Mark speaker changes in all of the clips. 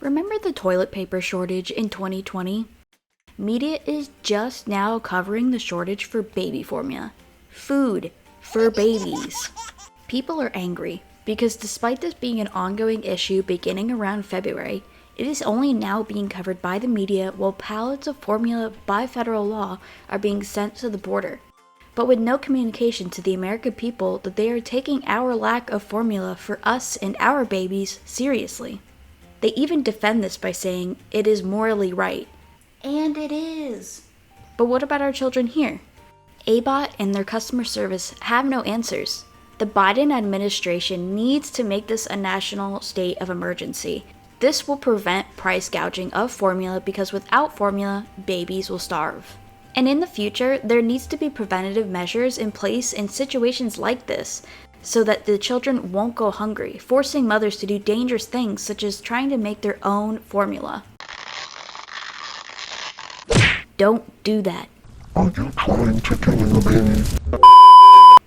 Speaker 1: Remember the toilet paper shortage in 2020? Media is just now covering the shortage for baby formula. Food for babies. People are angry because despite this being an ongoing issue beginning around February, it is only now being covered by the media while pallets of formula by federal law are being sent to the border. But with no communication to the American people that they are taking our lack of formula for us and our babies seriously. They even defend this by saying it is morally right. And it is. But what about our children here? ABOT and their customer service have no answers. The Biden administration needs to make this a national state of emergency. This will prevent price gouging of formula because without formula, babies will starve. And in the future, there needs to be preventative measures in place in situations like this so that the children won't go hungry, forcing mothers to do dangerous things such as trying to make their own formula. Don't do that.
Speaker 2: Are you trying to kill the baby?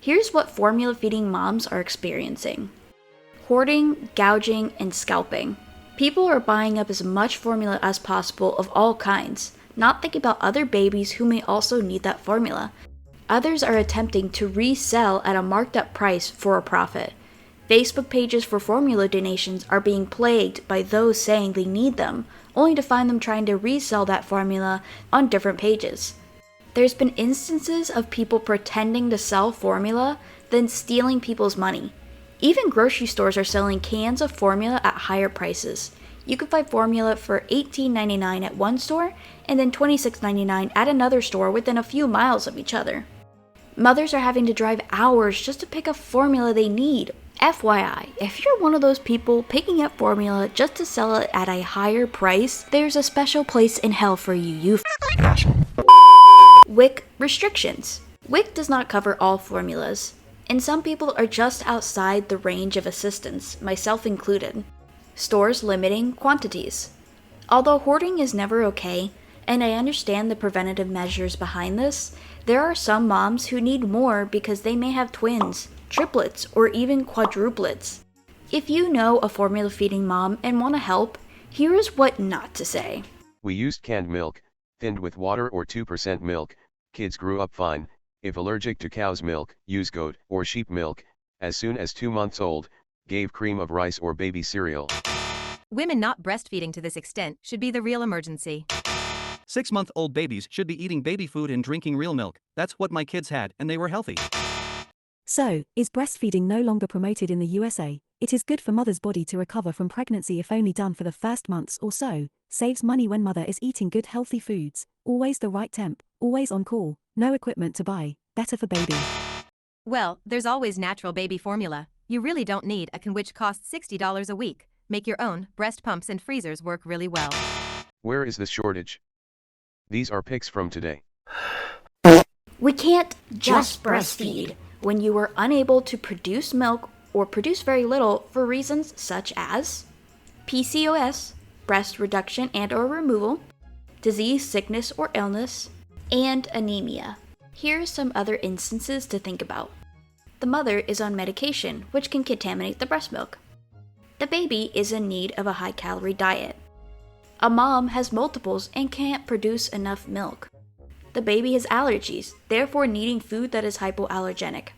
Speaker 1: Here's what formula feeding moms are experiencing. Hoarding, gouging, and scalping. People are buying up as much formula as possible of all kinds, not thinking about other babies who may also need that formula. Others are attempting to resell at a marked up price for a profit. Facebook pages for formula donations are being plagued by those saying they need them, only to find them trying to resell that formula on different pages. There's been instances of people pretending to sell formula, then stealing people's money. Even grocery stores are selling cans of formula at higher prices. You can find formula for $18.99 at one store and then $26.99 at another store within a few miles of each other. Mothers are having to drive hours just to pick up formula they need. FYI, if you're one of those people picking up formula just to sell it at a higher price, there's a special place in hell for you, WIC restrictions. WIC does not cover all formulas, and some people are just outside the range of assistance, myself included. Stores limiting quantities. Although hoarding is never okay, and I understand the preventative measures behind this, there are some moms who need more because they may have twins, triplets, or even quadruplets. If you know a formula feeding mom and want to help, here is what not to say.
Speaker 3: We used canned milk, thinned with water or 2% milk, kids grew up fine. If allergic to cow's milk, use goat or sheep milk. As soon as 2 months old, gave cream of rice or baby cereal.
Speaker 4: Women not breastfeeding to this extent should be the real emergency.
Speaker 5: 6-month-old babies should be eating baby food and drinking real milk. That's what my kids had, and they were healthy.
Speaker 6: So, is breastfeeding no longer promoted in the USA? It is good for mother's body to recover from pregnancy if only done for the first months or so. Saves money when mother is eating good healthy foods. Always the right temp, always on call, no equipment to buy. Better for baby.
Speaker 4: Well, there's always natural baby formula. You really don't need a can which costs $60 a week. Make your own. Breast pumps and freezers work really well.
Speaker 3: Where is the shortage? These are pics from today.
Speaker 1: We can't just breastfeed when you are unable to produce milk or produce very little for reasons such as PCOS, breast reduction and or removal, disease, sickness or illness, and anemia. Here are some other instances to think about. The mother is on medication, which can contaminate the breast milk. The baby is in need of a high-calorie diet. A mom has multiples and can't produce enough milk. The baby has allergies, therefore needing food that is hypoallergenic.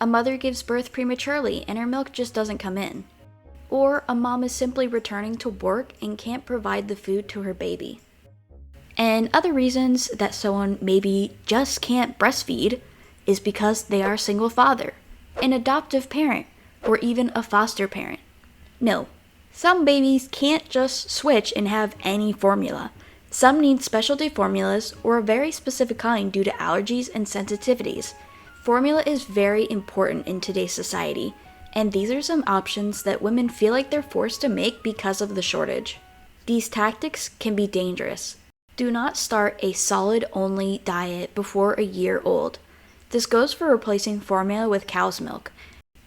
Speaker 1: A mother gives birth prematurely and her milk just doesn't come in. Or a mom is simply returning to work and can't provide the food to her baby. And other reasons that someone maybe just can't breastfeed is because they are a single father, an adoptive parent, or even a foster parent. No, some babies can't just switch and have any formula. Some need specialty formulas or a very specific kind due to allergies and sensitivities. Formula is very important in today's society, and these are some options that women feel like they're forced to make because of the shortage. These tactics can be dangerous. Do not start a solid-only diet before a year old. This goes for replacing formula with cow's milk.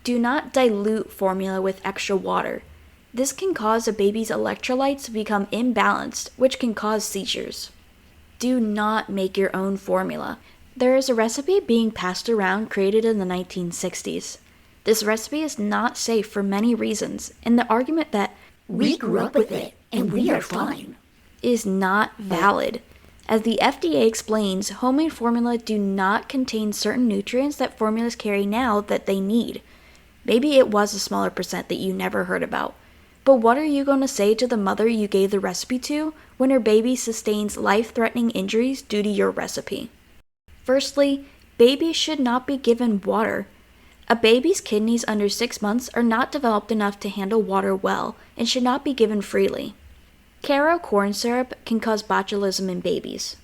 Speaker 1: Do not dilute formula with extra water. This can cause a baby's electrolytes to become imbalanced, which can cause seizures. Do not make your own formula. There is a recipe being passed around created in the 1960s. This recipe is not safe for many reasons, and the argument that we grew up with it
Speaker 7: and we are fine,
Speaker 1: is not valid. As the FDA explains, homemade formula do not contain certain nutrients that formulas carry now that they need. Maybe it was a smaller percent that you never heard about. But what are you going to say to the mother you gave the recipe to when her baby sustains life-threatening injuries due to your recipe? Firstly, babies should not be given water. A baby's kidneys under 6 months are not developed enough to handle water well and should not be given freely. Caro corn syrup can cause botulism in babies.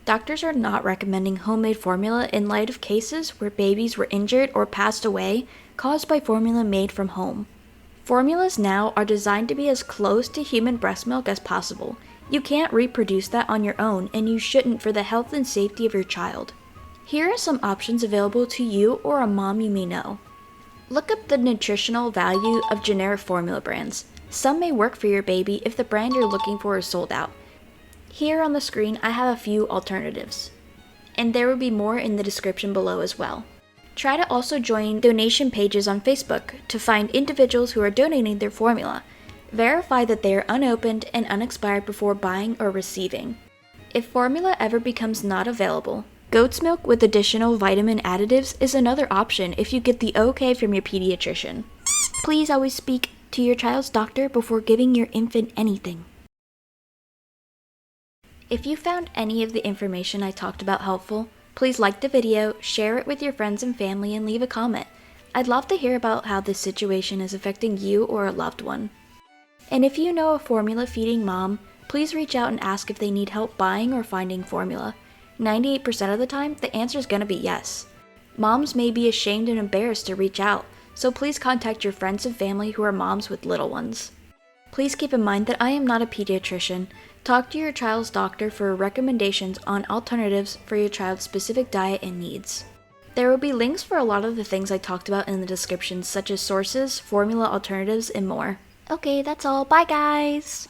Speaker 1: Doctors are not recommending homemade formula in light of cases where babies were injured or passed away caused by formula made from home. Formulas now are designed to be as close to human breast milk as possible. You can't reproduce that on your own, and you shouldn't for the health and safety of your child. Here are some options available to you or a mom you may know. Look up the nutritional value of generic formula brands. Some may work for your baby if the brand you're looking for is sold out. Here on the screen I have a few alternatives, and there will be more in the description below as well. Try to also join donation pages on Facebook to find individuals who are donating their formula. Verify that they are unopened and unexpired before buying or receiving. If formula ever becomes not available, goat's milk with additional vitamin additives is another option if you get the okay from your pediatrician. Please always speak to your child's doctor before giving your infant anything. If you found any of the information I talked about helpful, please like the video, share it with your friends and family, and leave a comment. I'd love to hear about how this situation is affecting you or a loved one. And if you know a formula feeding mom, please reach out and ask if they need help buying or finding formula. 98% of the time, the answer is going to be yes. Moms may be ashamed and embarrassed to reach out, so please contact your friends and family who are moms with little ones. Please keep in mind that I am not a pediatrician. Talk to your child's doctor for recommendations on alternatives for your child's specific diet and needs. There will be links for a lot of the things I talked about in the description, such as sources, formula alternatives, and more. Okay, that's all. Bye, guys!